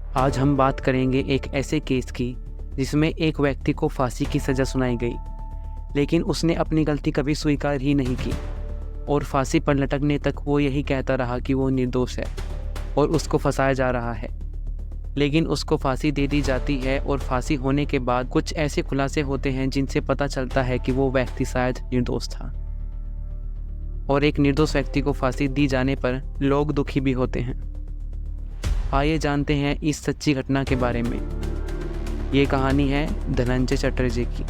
आज हम बात करेंगे एक ऐसे केस की जिसमें एक व्यक्ति को फांसी की सज़ा सुनाई गई, लेकिन उसने अपनी गलती कभी स्वीकार ही नहीं की और फांसी पर लटकने तक वो यही कहता रहा कि वो निर्दोष है और उसको फंसाया जा रहा है। लेकिन उसको फांसी दे दी जाती है और फांसी होने के बाद कुछ ऐसे खुलासे होते हैं जिनसे पता चलता है कि वो व्यक्ति शायद निर्दोष था। और एक निर्दोष व्यक्ति को फांसी दी जाने पर लोग दुखी भी होते हैं। आइए जानते हैं इस सच्ची घटना के बारे में। ये कहानी है धनंजय चटर्जी की।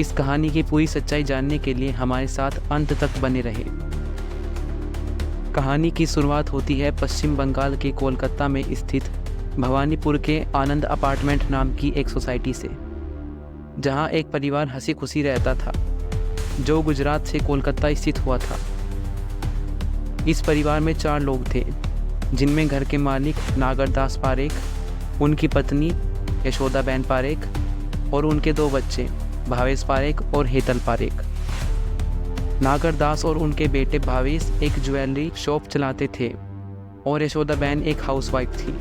इस कहानी की पूरी सच्चाई जानने के लिए हमारे साथ अंत तक बने रहे। कहानी की शुरुआत होती है पश्चिम बंगाल के कोलकाता में स्थित भवानीपुर के आनंद अपार्टमेंट नाम की एक सोसाइटी से, जहां एक परिवार हंसी खुशी रहता था जो गुजरात से कोलकाता स्थित हुआ था। इस परिवार में 4 लोग थे, जिनमें घर के मालिक नागरदास पारेख, उनकी पत्नी यशोदाबेन पारेख और उनके 2 बच्चे भावेश पारेख और हेतल पारेख। नागरदास और उनके बेटे भावेश एक ज्वेलरी शॉप चलाते थे और यशोदाबेन एक हाउसवाइफ थी।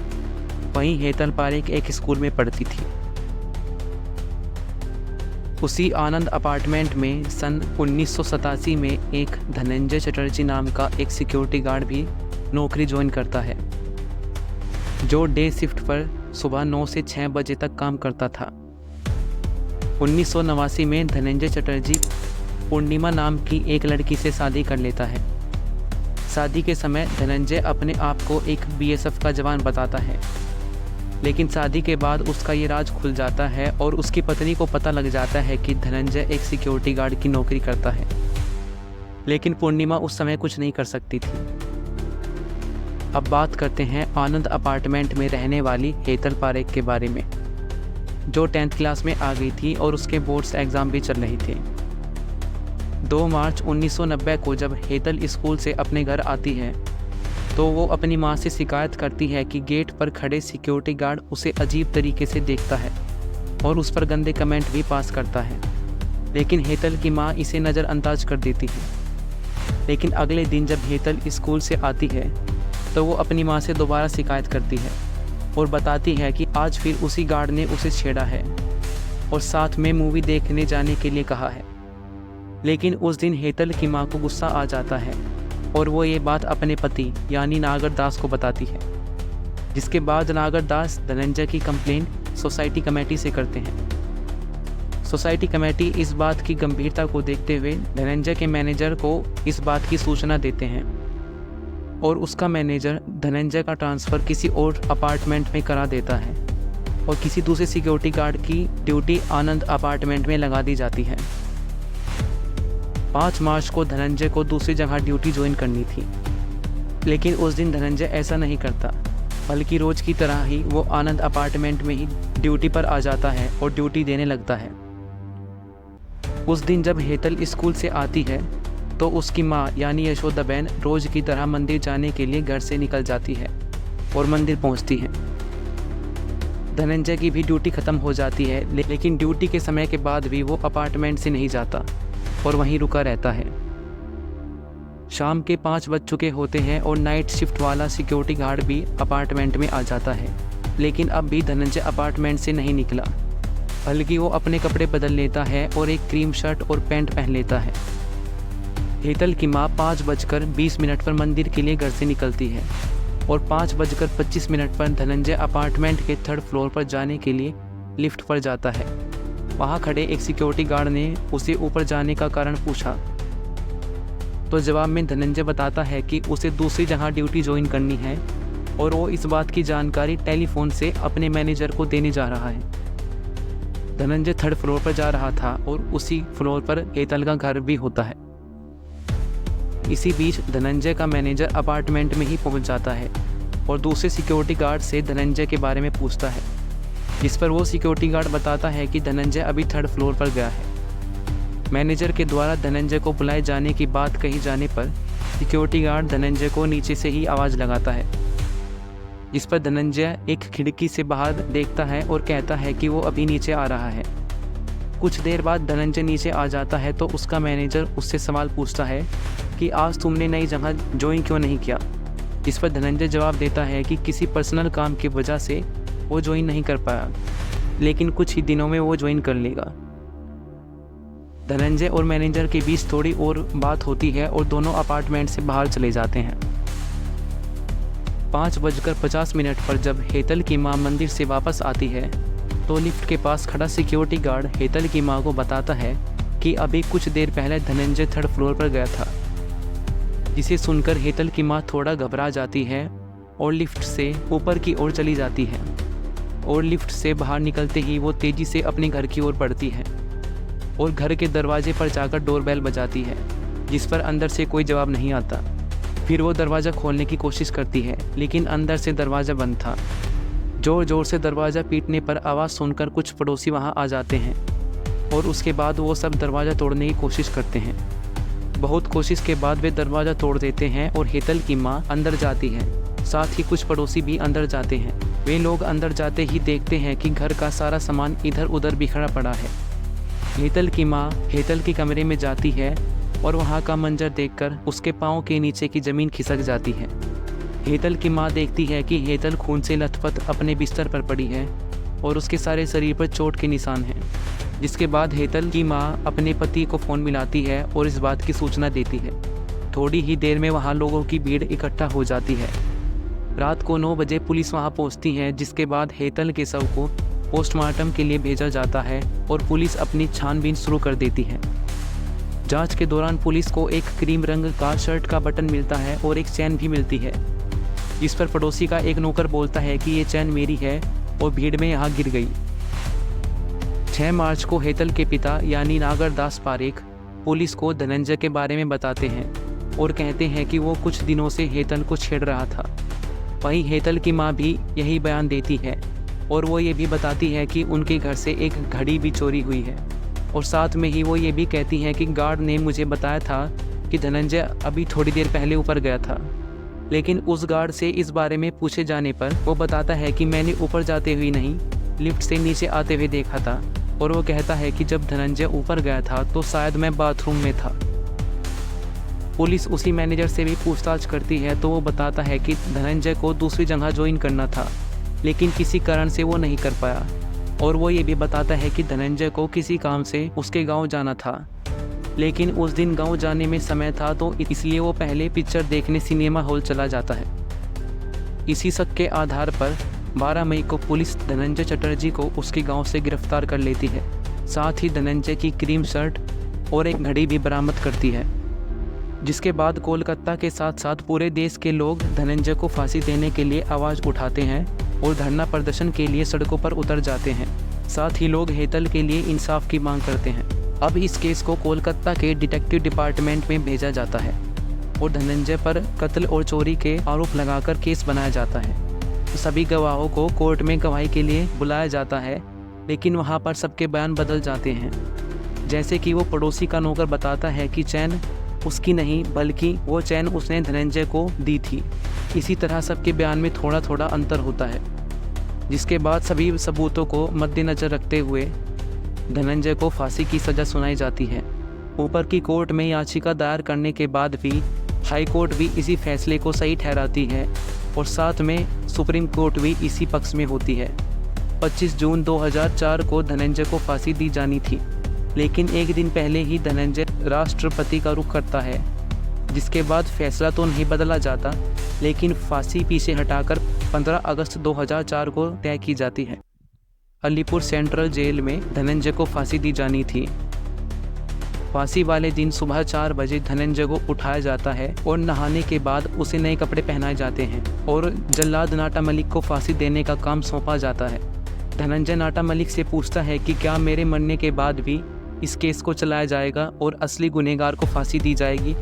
वहीं हेतल पारेख एक स्कूल में पढ़ती थी। उसी आनंद अपार्टमेंट में सन 1987 में एक धनंजय चटर्जी नाम का एक सिक्योरिटी गार्ड भी नौकरी ज्वाइन करता है, जो डे शिफ्ट पर सुबह 9 से 6 बजे तक काम करता था। 1989 में धनंजय चटर्जी पूर्णिमा नाम की एक लड़की से शादी कर लेता है। शादी के समय धनंजय अपने आप को एक बीएसएफ का जवान बताता है, लेकिन शादी के बाद उसका ये राज खुल जाता है और उसकी पत्नी को पता लग जाता है कि धनंजय एक सिक्योरिटी गार्ड की नौकरी करता है। लेकिन पूर्णिमा उस समय कुछ नहीं कर सकती थी। अब बात करते हैं आनंद अपार्टमेंट में रहने वाली हेतल पारेख के बारे में, जो 10th क्लास में आ गई थी और उसके बोर्ड्स एग्ज़ाम भी चल रहे थे। 2 मार्च 1990 को जब हेतल स्कूल से अपने घर आती है तो वो अपनी माँ से शिकायत करती है कि गेट पर खड़े सिक्योरिटी गार्ड उसे अजीब तरीके से देखता है और उस पर गंदे कमेंट भी पास करता है। लेकिन हेतल की माँ इसे नज़रअंदाज कर देती है। लेकिन अगले दिन जब हेतल स्कूल से आती है तो वो अपनी माँ से दोबारा शिकायत करती है और बताती है कि आज फिर उसी गार्ड ने उसे छेड़ा है और साथ में मूवी देखने जाने के लिए कहा है। लेकिन उस दिन हेतल की माँ को गुस्सा आ जाता है और वो ये बात अपने पति यानी नागरदास को बताती है, जिसके बाद नागरदास धनंजय की कंप्लेंट सोसाइटी कमेटी से करते हैं। सोसाइटी कमेटी इस बात की गंभीरता को देखते हुए धनंजय के मैनेजर को इस बात की सूचना देते हैं और उसका मैनेजर धनंजय का ट्रांसफ़र किसी और अपार्टमेंट में करा देता है और किसी दूसरे सिक्योरिटी गार्ड की ड्यूटी आनंद अपार्टमेंट में लगा दी जाती है। 5 मार्च को धनंजय को दूसरी जगह ड्यूटी ज्वाइन करनी थी, लेकिन उस दिन धनंजय ऐसा नहीं करता, बल्कि रोज़ की तरह ही वो आनंद अपार्टमेंट में ही ड्यूटी पर आ जाता है और ड्यूटी देने लगता है। उस दिन जब हेतल स्कूल से आती है तो उसकी माँ यानी यशोदाबेन रोज़ की तरह मंदिर जाने के लिए घर से निकल जाती है और मंदिर पहुँचती है। धनंजय की भी ड्यूटी ख़त्म हो जाती है, लेकिन ड्यूटी के समय के बाद भी वो अपार्टमेंट से नहीं जाता और वहीं रुका रहता है। शाम के 5 बज चुके होते हैं और नाइट शिफ्ट वाला सिक्योरिटी गार्ड भी अपार्टमेंट में आ जाता है, लेकिन अब भी धनंजय अपार्टमेंट से नहीं निकला, बल्कि वो अपने कपड़े बदल लेता है और एक क्रीम शर्ट और पैंट पहन लेता है। हेतल की माँ 5:20 पर मंदिर के लिए घर से निकलती है और 5:25 पर धनंजय अपार्टमेंट के 3rd फ्लोर पर जाने के लिए लिफ्ट पर जाता है। वहाँ खड़े एक सिक्योरिटी गार्ड ने उसे ऊपर जाने का कारण पूछा, तो जवाब में धनंजय बताता है कि उसे दूसरी जगह ड्यूटी ज्वाइन करनी है और वो इस बात की जानकारी टेलीफोन से अपने मैनेजर को देने जा रहा है। धनंजय 3rd फ्लोर पर जा रहा था और उसी फ्लोर पर हेतल का घर भी होता है। इसी बीच धनंजय का मैनेजर अपार्टमेंट में ही पहुंच जाता है और दूसरे सिक्योरिटी गार्ड से धनंजय के बारे में पूछता है, जिस पर वो सिक्योरिटी गार्ड बताता है कि धनंजय अभी 3rd फ्लोर पर गया है। मैनेजर के द्वारा धनंजय को बुलाए जाने की बात कही जाने पर सिक्योरिटी गार्ड धनंजय को नीचे से ही आवाज़ लगाता है, जिस पर धनंजय एक खिड़की से बाहर देखता है और कहता है कि वो अभी नीचे आ रहा है। कुछ देर बाद धनंजय नीचे आ जाता है तो उसका मैनेजर उससे सवाल पूछता है कि आज तुमने नई जगह ज्वाइन क्यों नहीं किया। जिस पर धनंजय जवाब देता है कि किसी पर्सनल काम की वजह से वो ज्वाइन नहीं कर पाया, लेकिन कुछ ही दिनों में वो ज्वाइन कर लेगा। धनंजय और मैनेजर के बीच थोड़ी और बात होती है और दोनों अपार्टमेंट से बाहर चले जाते हैं। 5:50 पर जब हेतल की मां मंदिर से वापस आती है तो लिफ्ट के पास खड़ा सिक्योरिटी गार्ड हेतल की मां को बताता है कि अभी कुछ देर पहले धनंजय 3rd फ्लोर पर गया था, जिसे सुनकर हेतल की मां थोड़ा घबरा जाती है और लिफ्ट से ऊपर की ओर चली जाती है और लिफ्ट से बाहर निकलते ही वो तेज़ी से अपने घर की ओर बढ़ती है और घर के दरवाजे पर जाकर डोरबेल बजाती है, जिस पर अंदर से कोई जवाब नहीं आता। फिर वो दरवाज़ा खोलने की कोशिश करती है, लेकिन अंदर से दरवाज़ा बंद था। ज़ोर ज़ोर से दरवाज़ा पीटने पर आवाज़ सुनकर कुछ पड़ोसी वहाँ आ जाते हैं और उसके बाद वो सब दरवाज़ा तोड़ने की कोशिश करते हैं। बहुत कोशिश के बाद वे दरवाज़ा तोड़ देते हैं और हेतल की माँ अंदर जाती है, साथ ही कुछ पड़ोसी भी अंदर जाते हैं। वे लोग अंदर जाते ही देखते हैं कि घर का सारा सामान इधर उधर बिखरा पड़ा है। हेतल की माँ हेतल के कमरे में जाती है और वहाँ का मंजर देखकर उसके पाँव के नीचे की ज़मीन खिसक जाती है। हेतल की माँ देखती है कि हेतल खून से लथपथ अपने बिस्तर पर पड़ी है और उसके सारे शरीर पर चोट के निशान हैं। जिसके बाद हेतल की माँ अपने पति को फ़ोन मिलाती है और इस बात की सूचना देती है। थोड़ी ही देर में वहाँ लोगों की भीड़ इकट्ठा हो जाती है। रात को 9 बजे पुलिस वहाँ पहुँचती है, जिसके बाद हेतल के शव को पोस्टमार्टम के लिए भेजा जाता है और पुलिस अपनी छानबीन शुरू कर देती है। जांच के दौरान पुलिस को एक क्रीम रंग का शर्ट का बटन मिलता है और एक चैन भी मिलती है, जिस पर पड़ोसी का एक नौकर बोलता है कि ये चैन मेरी है और भीड़ में यहाँ गिर गई। 6 मार्च को हेतल के पिता यानी नागर दास पारेख पुलिस को धनंजय के बारे में बताते हैं और कहते हैं कि वो कुछ दिनों से हेतल को छेड़ रहा था। वहीं हेतल की माँ भी यही बयान देती है और वो ये भी बताती है कि उनके घर से एक घड़ी भी चोरी हुई है और साथ में ही वो ये भी कहती हैं कि गार्ड ने मुझे बताया था कि धनंजय अभी थोड़ी देर पहले ऊपर गया था, लेकिन उस गार्ड से इस बारे में पूछे जाने पर वो बताता है कि मैंने ऊपर जाते हुए नहीं, लिफ्ट से नीचे आते हुए देखा था और वो कहता है कि जब धनंजय ऊपर गया था तो शायद मैं बाथरूम में था। पुलिस उसी मैनेजर से भी पूछताछ करती है तो वो बताता है कि धनंजय को दूसरी जगह ज्वाइन करना था, लेकिन किसी कारण से वो नहीं कर पाया और वो ये भी बताता है कि धनंजय को किसी काम से उसके गांव जाना था, लेकिन उस दिन गांव जाने में समय था तो इसलिए वो पहले पिक्चर देखने सिनेमा हॉल चला जाता है। इसी शक के आधार पर 12 मई को पुलिस धनंजय चटर्जी को उसके गांव से गिरफ्तार कर लेती है। साथ ही धनंजय की क्रीम शर्ट और एक घड़ी भी बरामद करती है, जिसके बाद कोलकाता के साथ साथ पूरे देश के लोग धनंजय को फांसी देने के लिए आवाज़ उठाते हैं और धरना प्रदर्शन के लिए सड़कों पर उतर जाते हैं। साथ ही लोग हेतल के लिए इंसाफ की मांग करते हैं। अब इस केस को कोलकाता के डिटेक्टिव डिपार्टमेंट में भेजा जाता है और धनंजय पर कत्ल और चोरी के आरोप लगाकर केस बनाया जाता है। तो सभी गवाहों को कोर्ट में गवाही के लिए बुलाया जाता है, लेकिन वहाँ पर सबके बयान बदल जाते हैं। जैसे कि वो पड़ोसी का नौकर बताता है कि चैन उसकी नहीं बल्कि वो चैन उसने धनंजय को दी थी। इसी तरह सबके बयान में थोड़ा थोड़ा अंतर होता है, जिसके बाद सभी सबूतों को मद्देनज़र रखते हुए धनंजय को फांसी की सज़ा सुनाई जाती है। ऊपर की कोर्ट में याचिका दायर करने के बाद भी हाई कोर्ट भी इसी फैसले को सही ठहराती है और साथ में सुप्रीम कोर्ट भी इसी पक्ष में होती है। 25 जून 2004 को धनंजय को फांसी दी जानी थी, लेकिन एक दिन पहले ही धनंजय राष्ट्रपति का रुख करता है, जिसके बाद फैसला तो नहीं बदला जाता, लेकिन फांसी पीछे हटाकर 15 अगस्त 2004 को तय की जाती है। अलीपुर सेंट्रल जेल में धनंजय को फांसी दी जानी थी। फांसी वाले दिन सुबह 4 बजे धनंजय को उठाया जाता है और नहाने के बाद उसे नए कपड़े पहनाए जाते हैं और जल्लाद नाटा मलिक को फांसी देने का काम सौंपा जाता है। धनंजय नाटा मलिक से पूछता है कि क्या मेरे मरने के बाद भी इस केस को चलाया जाएगा और असली गुनहगार को फांसी दी जाएगी,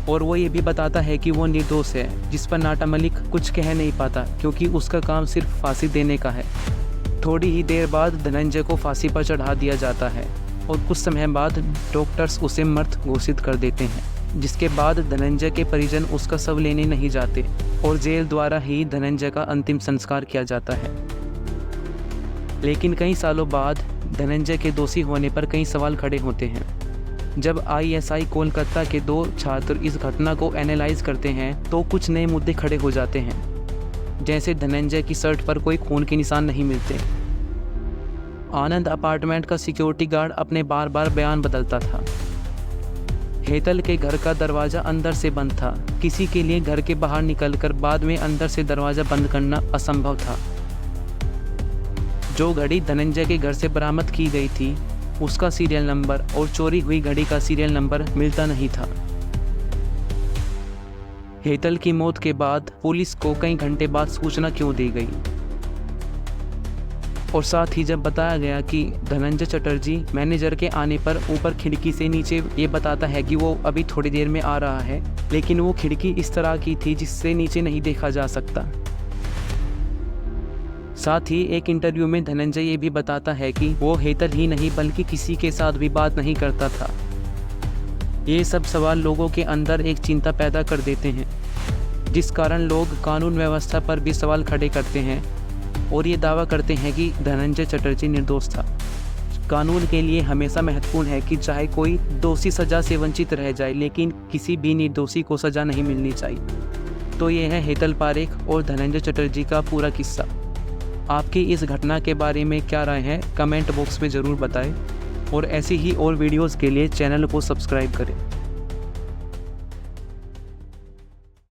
और वो ये भी बताता है कि वो निर्दोष है, जिस पर नाटा मलिक कुछ कह नहीं पाता क्योंकि उसका काम सिर्फ फांसी देने का है। थोड़ी ही देर बाद धनंजय को फांसी पर चढ़ा दिया जाता है और कुछ समय बाद डॉक्टर्स उसे मृत घोषित कर देते हैं, जिसके बाद धनंजय के परिजन उसका शव लेने नहीं जाते और जेल द्वारा ही धनंजय का अंतिम संस्कार किया जाता है। लेकिन कई सालों बाद धनंजय के दोषी होने पर कई सवाल खड़े होते हैं। जब ISI कोलकाता के 2 छात्र इस घटना को एनालाइज करते हैं तो कुछ नए मुद्दे खड़े हो जाते हैं, जैसे धनंजय की शर्ट पर कोई खून के निशान नहीं मिलते। आनंद अपार्टमेंट का सिक्योरिटी गार्ड अपने बार बार बयान बदलता था। हेतल के घर का दरवाज़ा अंदर से बंद था। किसी के लिए घर के बाहर निकलकर बाद में अंदर से दरवाज़ा बंद करना असंभव था। जो घड़ी धनंजय के घर से बरामद की गई थी उसका सीरियल नंबर और चोरी हुई घड़ी का सीरियल नंबर मिलता नहीं था। हेतल की मौत के बाद पुलिस को कई घंटे बाद सूचना क्यों दी गई, और साथ ही जब बताया गया कि धनंजय चटर्जी मैनेजर के आने पर ऊपर खिड़की से नीचे ये बताता है कि वो अभी थोड़ी देर में आ रहा है, लेकिन वो खिड़की इस तरह की थी जिससे नीचे नहीं देखा जा सकता। साथ ही एक इंटरव्यू में धनंजय ये भी बताता है कि वो हेतल ही नहीं बल्कि किसी के साथ भी बात नहीं करता था। ये सब सवाल लोगों के अंदर एक चिंता पैदा कर देते हैं, जिस कारण लोग कानून व्यवस्था पर भी सवाल खड़े करते हैं और ये दावा करते हैं कि धनंजय चटर्जी निर्दोष था। कानून के लिए हमेशा महत्वपूर्ण है कि चाहे कोई दोषी सज़ा से वंचित रह जाए, लेकिन किसी भी निर्दोषी को सज़ा नहीं मिलनी चाहिए। तो ये है हेतल पारेख और धनंजय चटर्जी का पूरा किस्सा। आपकी इस घटना के बारे में क्या राय है, कमेंट बॉक्स में ज़रूर बताएं और ऐसी ही और वीडियोज़ के लिए चैनल को सब्सक्राइब करें।